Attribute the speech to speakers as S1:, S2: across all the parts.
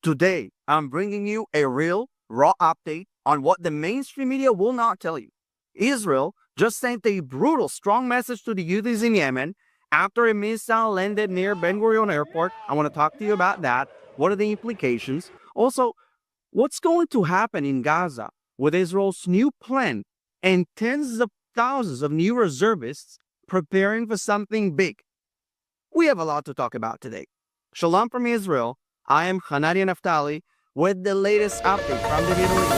S1: Today, I'm bringing you a real, raw update on what the mainstream media will not tell you. Israel just sent a brutal, strong message to the Houthis in Yemen after a missile landed near Ben Gurion Airport. I want to talk to you about that. What are the implications? Also, what's going to happen in Gaza with Israel's new plan and tens of thousands of new reservists preparing for something big? We have a lot to talk about today. Shalom from Israel. I am Hanania Naftali with the latest update from the Middle East.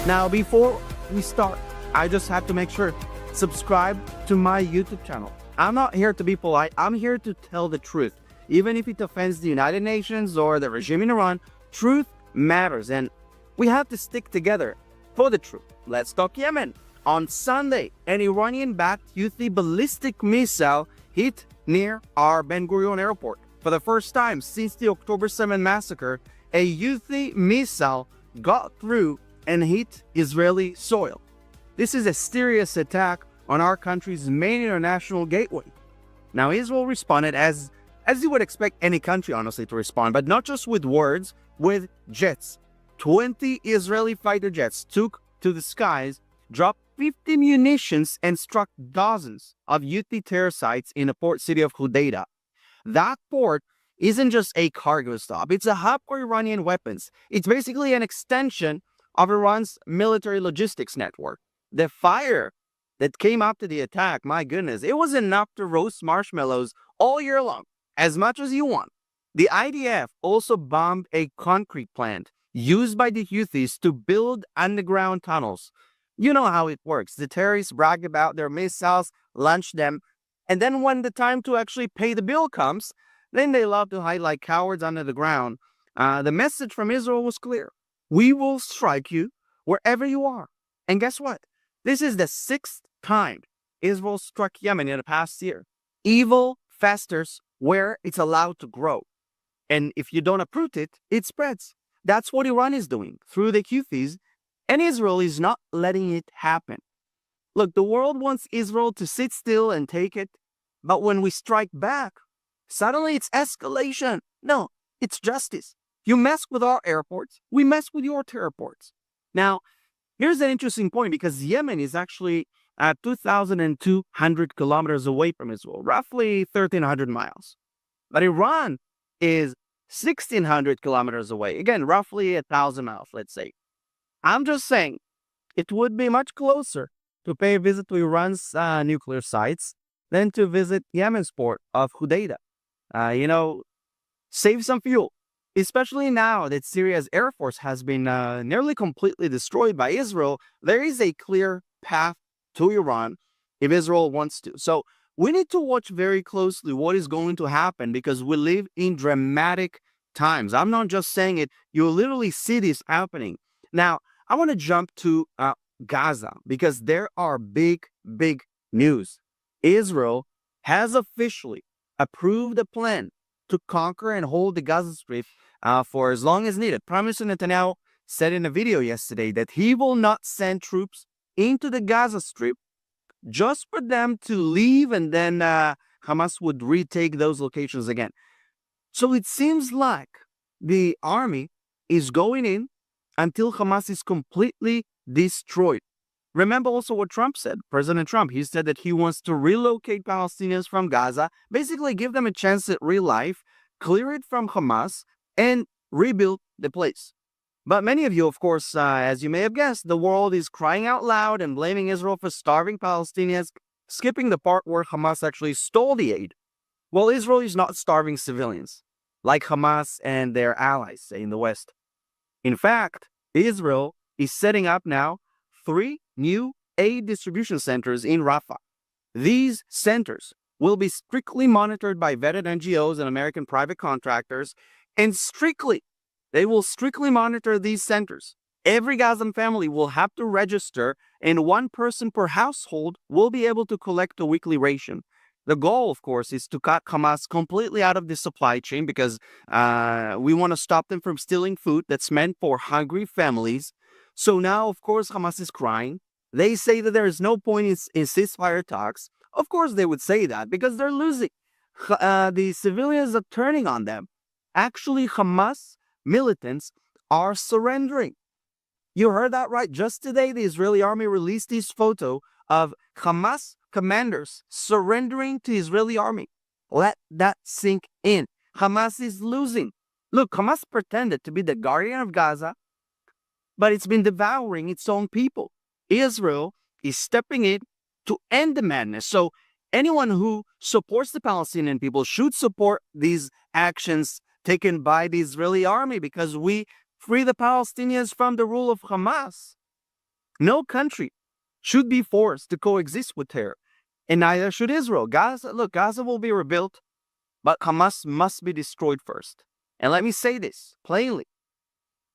S1: Now, before we start, I just have to make sure, subscribe to my YouTube channel. I'm not here to be polite. I'm here to tell the truth. Even if it offends the United Nations or the regime in Iran, truth matters, and we have to stick together for the truth. Let's talk Yemen. On Sunday, an Iranian-backed Houthi ballistic missile hit near our Ben Gurion Airport. For the first time since the October 7 massacre, a Houthi missile got through and hit Israeli soil. This is a serious attack on our country's main international gateway. Now, Israel responded as you would expect any country, honestly, to respond, but not just with words, with jets. 20 Israeli fighter jets took to the skies, dropped 50 munitions, and struck dozens of Houthi terror sites in the port city of Houthi. That port isn't just a cargo stop. It's a hub for Iranian weapons. It's basically an extension of Iran's military logistics network. The fire that came after the attack, my goodness, it was enough to roast marshmallows all year long, as much as you want. The IDF also bombed a concrete plant used by the Houthis to build underground tunnels. You know how it works. The terrorists brag about their missiles, launch them, and then when the time to actually pay the bill comes, then they love to hide like cowards under the ground. The message from Israel was clear. We will strike you wherever you are. And guess what? This is the 6th time Israel struck Yemen in the past year. Evil festers where it's allowed to grow. And if you don't uproot it, it spreads. That's what Iran is doing through the Houthis, and Israel is not letting it happen. Look, the world wants Israel to sit still and take it, but when we strike back, suddenly it's escalation. No, it's justice. You mess with our airports, we mess with your airports. Now, here's an interesting point, because Yemen is actually 2,200 kilometers away from Israel, roughly 1,300 miles. But Iran is 1,600 kilometers away, again, roughly 1,000 miles, let's say. I'm just saying, it would be much closer to pay a visit to Iran's nuclear sites than to visit Yemen's port of Houthi. Save some fuel. Especially now that Syria's air force has been nearly completely destroyed by Israel, there is a clear path to Iran if Israel wants to. So we need to watch very closely what is going to happen, because we live in dramatic times. I'm not just saying it. You literally see this happening. Now, I want to jump to Gaza, because there are big news. Israel has officially approved a plan to conquer and hold the Gaza Strip for as long as needed. Prime Minister Netanyahu said in a video yesterday that he will not send troops into the Gaza Strip just for them to leave, and then Hamas would retake those locations again. So it seems like the army is going in until Hamas is completely destroyed. Remember also what Trump said, President Trump. He said that he wants to relocate Palestinians from Gaza, basically give them a chance at real life, clear it from Hamas, and rebuild the place. But many of you, of course, as you may have guessed, the world is crying out loud and blaming Israel for starving Palestinians, skipping the part where Hamas actually stole the aid. Well, Israel is not starving civilians, like Hamas and their allies in the West. In fact, Israel is setting up now 3 new aid distribution centers in Rafah. These centers will be strictly monitored by vetted NGOs and American private contractors, and they will strictly monitor these centers. Every Gazan family will have to register, and one person per household will be able to collect a weekly ration. The goal, of course, is to cut Hamas completely out of the supply chain because we want to stop them from stealing food that's meant for hungry families. So now, of course, Hamas is crying. They say that there is no point in ceasefire talks. Of course, they would say that because they're losing. The civilians are turning on them. Actually, Hamas militants are surrendering. You heard that right. Just today, the Israeli army released this photo of Hamas commanders surrendering to Israeli army. Let that sink in. Hamas is losing. Look, Hamas pretended to be the guardian of Gaza, but it's been devouring its own people. Israel is stepping in to end the madness. So anyone who supports the Palestinian people should support these actions taken by the Israeli army because we free the Palestinians from the rule of Hamas. No country should be forced to coexist with terror, and neither should Israel. Gaza will be rebuilt, but Hamas must be destroyed first. And let me say this plainly.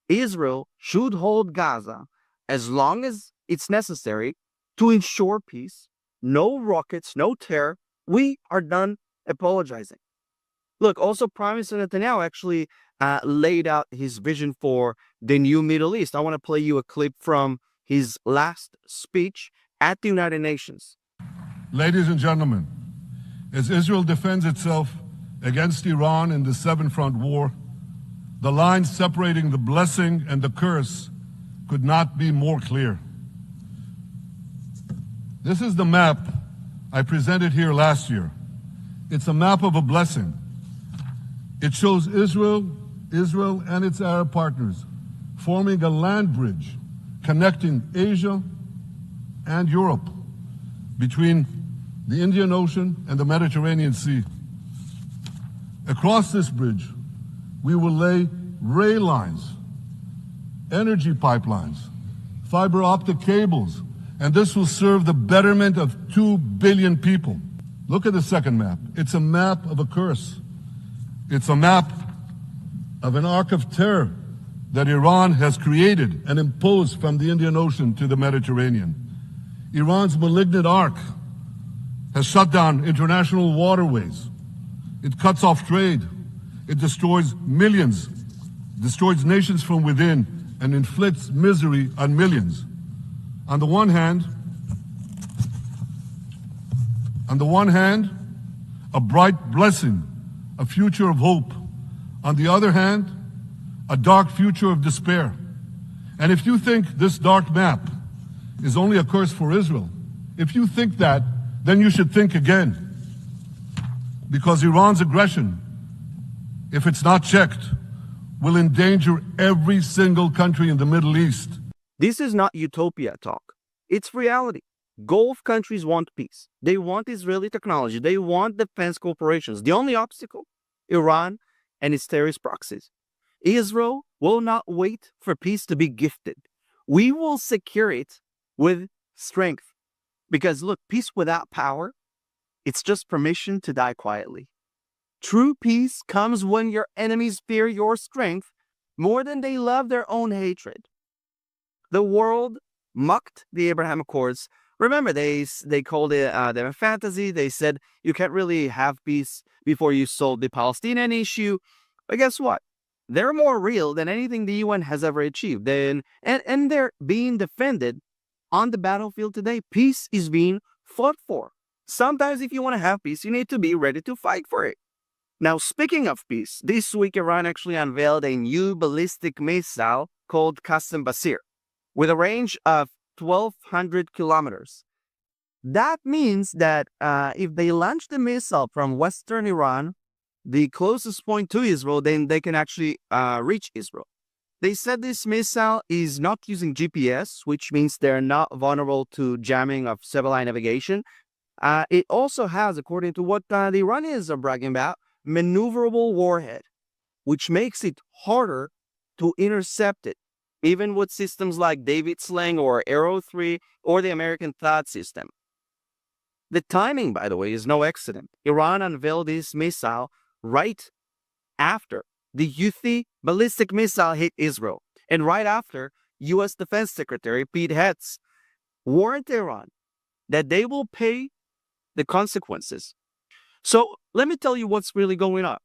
S1: Israel should hold Gaza as long as it's necessary to ensure peace. No rockets, no terror. We are done apologizing. Look, also Prime Minister Netanyahu actually laid out his vision for the new Middle East. I want to play you a clip from his last speech at the United Nations.
S2: Ladies and gentlemen, as Israel defends itself against Iran in the seven-front war, the line separating the blessing and the curse could not be more clear. This is the map I presented here last year. It's a map of a blessing. It shows Israel and its Arab partners forming a land bridge connecting Asia and Europe between the Indian Ocean and the Mediterranean Sea. Across this bridge, we will lay rail lines, energy pipelines, fiber optic cables, and this will serve the betterment of 2 billion people. Look at the second map. It's a map of a curse. It's a map of an arc of terror that Iran has created and imposed from the Indian Ocean to the Mediterranean. Iran's malignant arc has shut down international waterways. It cuts off trade. It destroys millions, destroys nations from within, and inflicts misery on millions. On the one hand, a bright blessing, a future of hope. On the other hand, a dark future of despair. And if you think this dark map is only a curse for Israel, if you think that, then you should think again. Because Iran's aggression, if it's not checked, will endanger every single country in the Middle East.
S1: This is not utopia talk. It's reality. Gulf countries want peace. They want Israeli technology. They want defense corporations. The only obstacle? Iran and its terrorist proxies. Israel will not wait for peace to be gifted. We will secure it with strength. Because look, peace without power, it's just permission to die quietly. True peace comes when your enemies fear your strength more than they love their own hatred. The world mocked the Abraham Accords. Remember, they called it them a fantasy. They said you can't really have peace before you solve the Palestinian issue. But guess what? They're more real than anything the UN has ever achieved. And they're being defended on the battlefield today. Peace is being fought for. Sometimes if you want to have peace, you need to be ready to fight for it. Now, speaking of peace, this week Iran actually unveiled a new ballistic missile called Qasem Basir with a range of 1,200 kilometers. That means that if they launch the missile from western Iran, the closest point to Israel, then they can actually reach Israel. They said this missile is not using GPS, which means they're not vulnerable to jamming of satellite navigation. It also has, according to what the Iranians are bragging about, maneuverable warhead, which makes it harder to intercept it, even with systems like David Sling or Arrow 3 or the American THAAD system. The timing, by the way, is no accident. Iran unveiled this missile right after the Houthi ballistic missile hit Israel, and right after U.S. Defense Secretary Pete Hegseth warned Iran that they will pay the consequences So let me tell you what's really going on.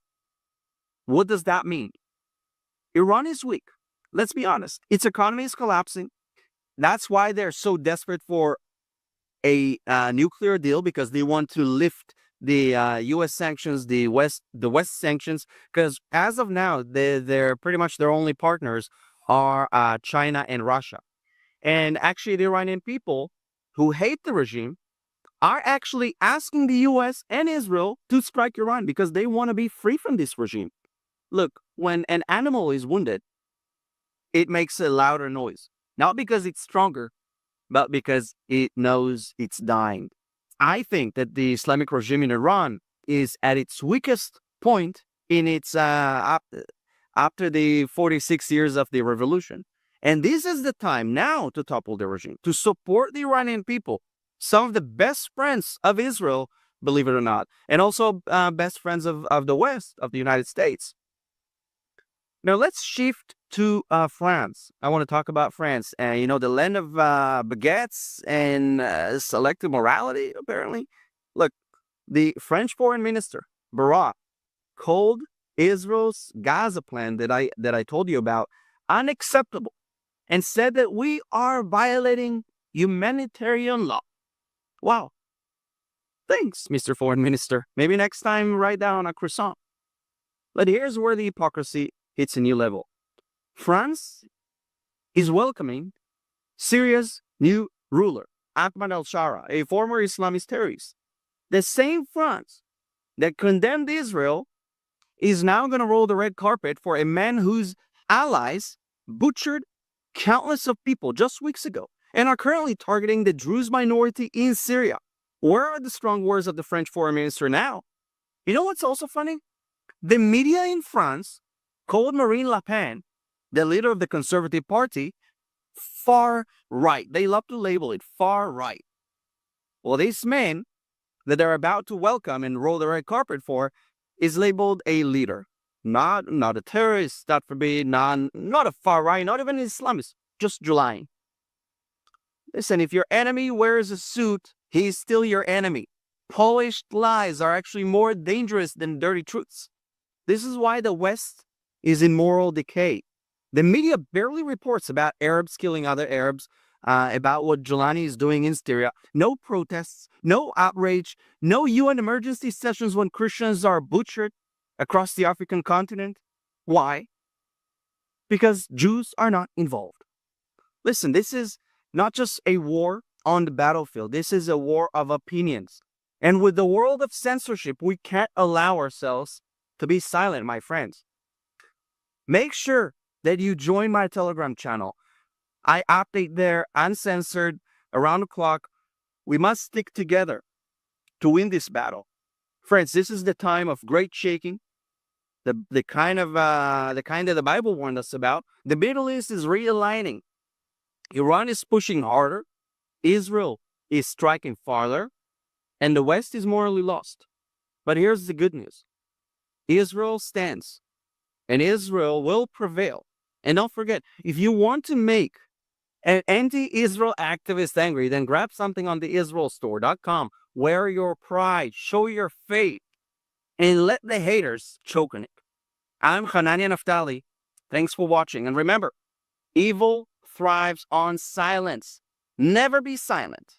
S1: What does that mean? Iran is weak. Let's be honest. Its economy is collapsing. That's why they're so desperate for a nuclear deal, because they want to lift the U.S. sanctions, the West sanctions. Because as of now, they're pretty much their only partners are China and Russia. And actually, the Iranian people who hate the regime are actually asking the U.S. and Israel to strike Iran because they want to be free from this regime. Look, when an animal is wounded, it makes a louder noise. Not because it's stronger, but because it knows it's dying. I think that the Islamic regime in Iran is at its weakest point in its after the 46 years of the revolution. And this is the time now to topple the regime, to support the Iranian people, some of the best friends of Israel, believe it or not, and also best friends of the West, of the United States. Now let's shift to France. I want to talk about France, and the land of baguettes and selective morality. Apparently, look, the French Foreign Minister Barak called Israel's Gaza plan that I told you about unacceptable, and said that we are violating humanitarian law. Wow. Thanks, Mr. Foreign Minister. Maybe next time write down a croissant. But here's where the hypocrisy hits a new level. France is welcoming Syria's new ruler, Ahmad al-Shara, a former Islamist terrorist. The same France that condemned Israel is now going to roll the red carpet for a man whose allies butchered countless of people just weeks ago and are currently targeting the Druze minority in Syria. Where are the strong words of the French foreign minister now? You know what's also funny? The media in France called Marine Le Pen, the leader of the Conservative Party, far right. They love to label it far right. Well, this man that they're about to welcome and roll the red carpet for is labeled a leader. Not a terrorist, God forbid, not a far right, not even an Islamist, just July. Listen, if your enemy wears a suit, he's still your enemy. Polished lies are actually more dangerous than dirty truths. This is why the West is in moral decay. The media barely reports about Arabs killing other Arabs, about what Giuliani is doing in Syria. No protests, no outrage, no UN emergency sessions when Christians are butchered across the African continent. Why? Because Jews are not involved. Listen, this is not just a war on the battlefield. This is a war of opinions. And with the world of censorship, we can't allow ourselves to be silent, my friends. Make sure that you join my Telegram channel. I update there uncensored around the clock. We must stick together to win this battle. Friends, this is the time of great shaking. The kind that the Bible warned us about. The Middle East is realigning. Iran is pushing harder. Israel is striking farther. And the West is morally lost. But here's the good news. Israel stands. And Israel will prevail. And don't forget, if you want to make an anti-Israel activist angry, then grab something on the IsraelStore.com. Wear your pride, show your faith, and let the haters choke on it. I'm Hanania Naftali. Thanks for watching. And remember, evil thrives on silence. Never be silent.